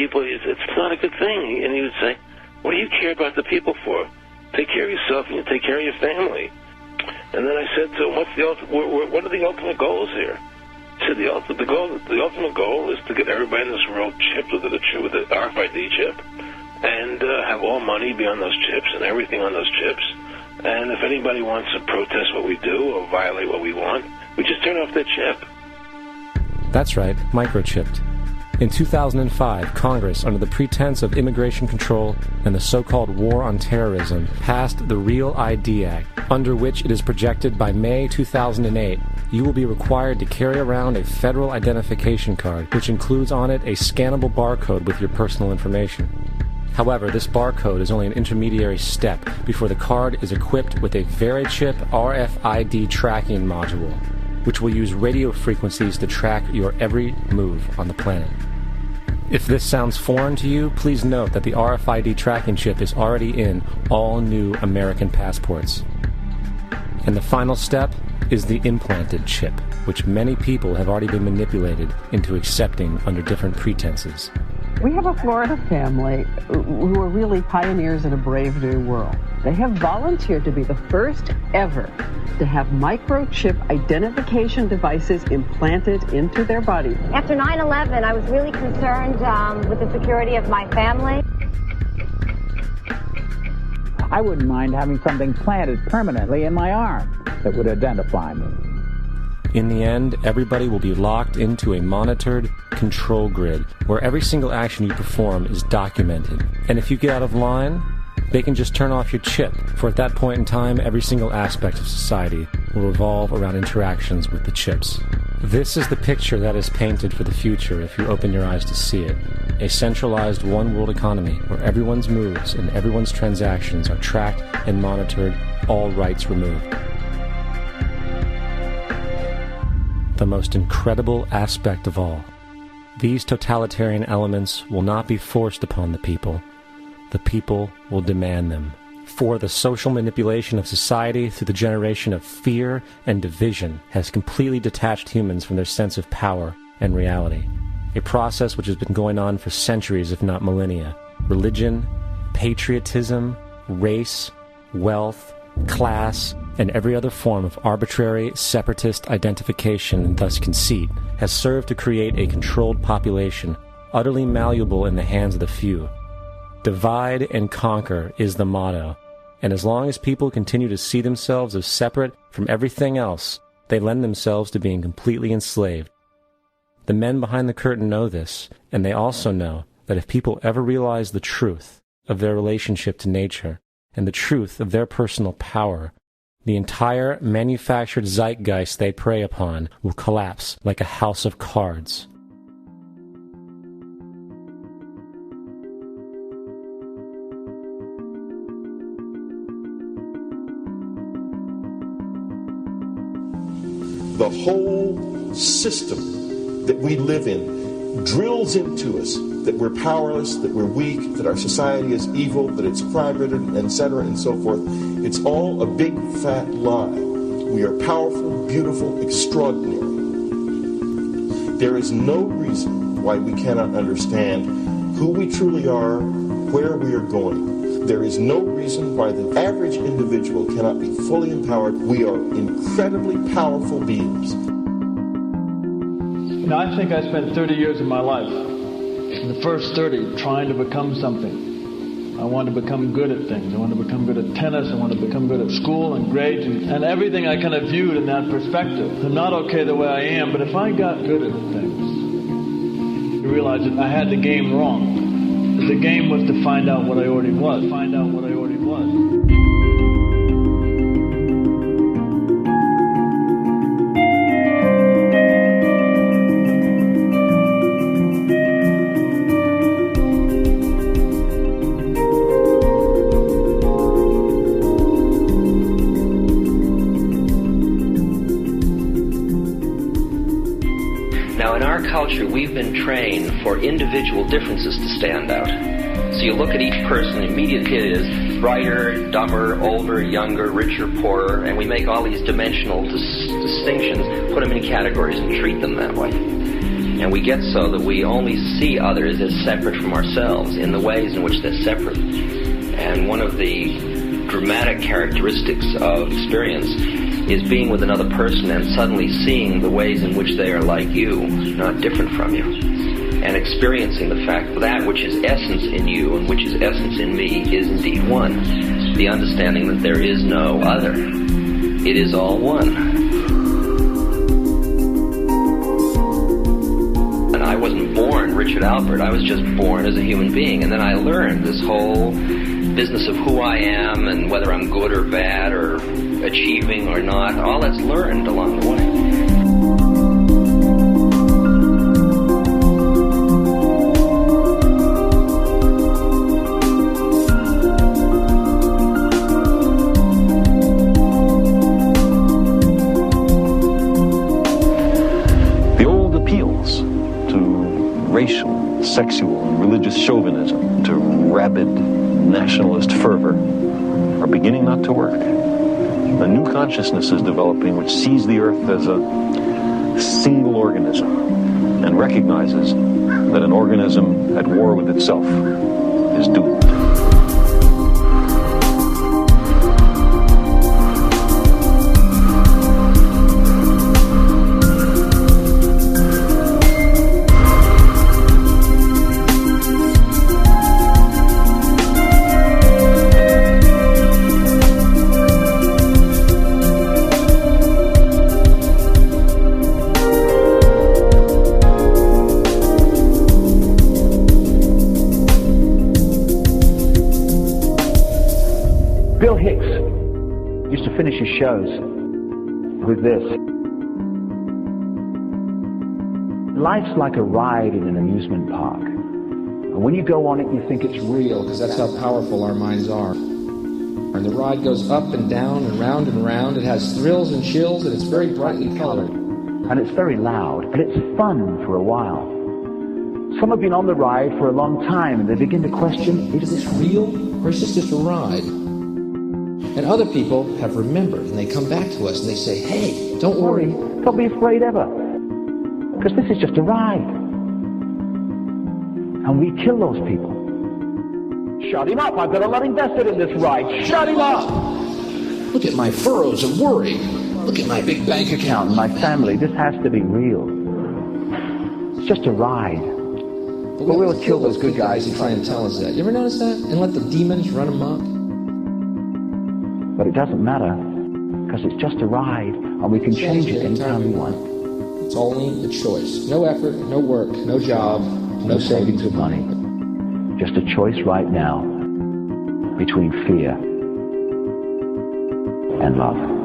people, it's not a good thing. And he would say, what do you care about the people for? Take care of yourself and you take care of your family. And then I said to him, what are the ultimate goals here? He said, the ultimate goal is to get everybody in this world chipped with the RFID chip, and have all money be on those chips and everything on those chips. And if anybody wants to protest what we do or violate what we want, we just turn off their chip. That's right, microchipped. In 2005, Congress, under the pretense of immigration control and the so-called war on terrorism, passed the Real ID Act, under which it is projected by May 2008, you will be required to carry around a federal identification card, which includes on it a scannable barcode with your personal information. However, this barcode is only an intermediary step before the card is equipped with a Verichip RFID tracking module, which will use radio frequencies to track your every move on the planet. If this sounds foreign to you, please note that the RFID tracking chip is already in all new American passports. And the final step is the implanted chip, which many people have already been manipulated into accepting under different pretenses. We have a Florida family who are really pioneers in a brave new world. They have volunteered to be the first ever to have microchip identification devices implanted into their body. After 9/11, I was really concerned with the security of my family. I wouldn't mind having something planted permanently in my arm that would identify me. In the end, everybody will be locked into a monitored control grid where every single action you perform is documented. And if you get out of line, they can just turn off your chip, for at that point in time, every single aspect of society will revolve around interactions with the chips. This is the picture that is painted for the future if you open your eyes to see it. A centralized one-world economy where everyone's moves and everyone's transactions are tracked and monitored, all rights removed. The most incredible aspect of all. These totalitarian elements will not be forced upon the people. The people will demand them. For the social manipulation of society through the generation of fear and division has completely detached humans from their sense of power and reality. A process which has been going on for centuries, if not millennia. Religion, patriotism, race, wealth, class, and every other form of arbitrary, separatist identification and thus conceit has served to create a controlled population, utterly malleable in the hands of the few. Divide and conquer is the motto, and as long as people continue to see themselves as separate from everything else, they lend themselves to being completely enslaved. The men behind the curtain know this, and they also know that if people ever realize the truth of their relationship to nature and the truth of their personal power, the entire manufactured zeitgeist they prey upon will collapse like a house of cards. The whole system that we live in drills into us that we're powerless, that we're weak, that our society is evil, that it's crime-ridden, etc., and so forth. It's all a big, fat lie. We are powerful, beautiful, extraordinary. There is no reason why we cannot understand who we truly are, where we are going. There is no reason why the average individual cannot be fully empowered. We are incredibly powerful beings. You know, I think I spent 30 years of my life, in the first 30, trying to become something. I wanted to become good at things. I wanted to become good at tennis. I wanted to become good at school and grades and everything I kind of viewed in that perspective. I'm not okay the way I am, but if I got good at things, you realize that I had the game wrong. The game was to find out what I already was. Now, in our culture, we've been trained for individual differences to stand out. So you look at each person, immediately it is brighter, dumber, older, younger, richer, poorer, and we make all these dimensional distinctions, put them in categories and treat them that way. And we get so that we only see others as separate from ourselves in the ways in which they're separate. And one of the dramatic characteristics of experience is being with another person and suddenly seeing the ways in which they are like you, not different from you. And experiencing the fact that which is essence in you and which is essence in me is indeed one. The understanding that there is no other. It is all one. And I wasn't born Richard Alpert. I was just born as a human being. And then I learned this whole business of who I am and whether I'm good or bad or achieving or not. All that's learned along the way. Racial, sexual, and religious chauvinism, to rabid nationalist fervor, are beginning not to work. A new consciousness is developing which sees the earth as a single organism and recognizes that an organism at war with itself is doomed. Bill Hicks used to finish his shows with this. Life's like a ride in an amusement park. And when you go on it, you think it's real, because that's how powerful our minds are. And the ride goes up and down and round and round. It has thrills and chills, and it's very brightly colored. And it's very loud, and it's fun for a while. Some have been on the ride for a long time, and they begin to question, is this real, or is this just a ride? And other people have remembered, and they come back to us and they say, hey, don't worry. Don't be afraid ever. Because this is just a ride. And we kill those people. Shut him up. I've got a lot invested in this ride. Shut him up. Look at my furrows of worry. Look at my big bank account. My family. This has to be real. It's just a ride. But we'll kill those good guys who try and tell us that. You ever notice that? And let the demons run amok? But it doesn't matter, because it's just a ride, and we can change it anytime we want. It's only a choice. No effort, no work, no job, no savings of money. Just a choice right now between fear and love.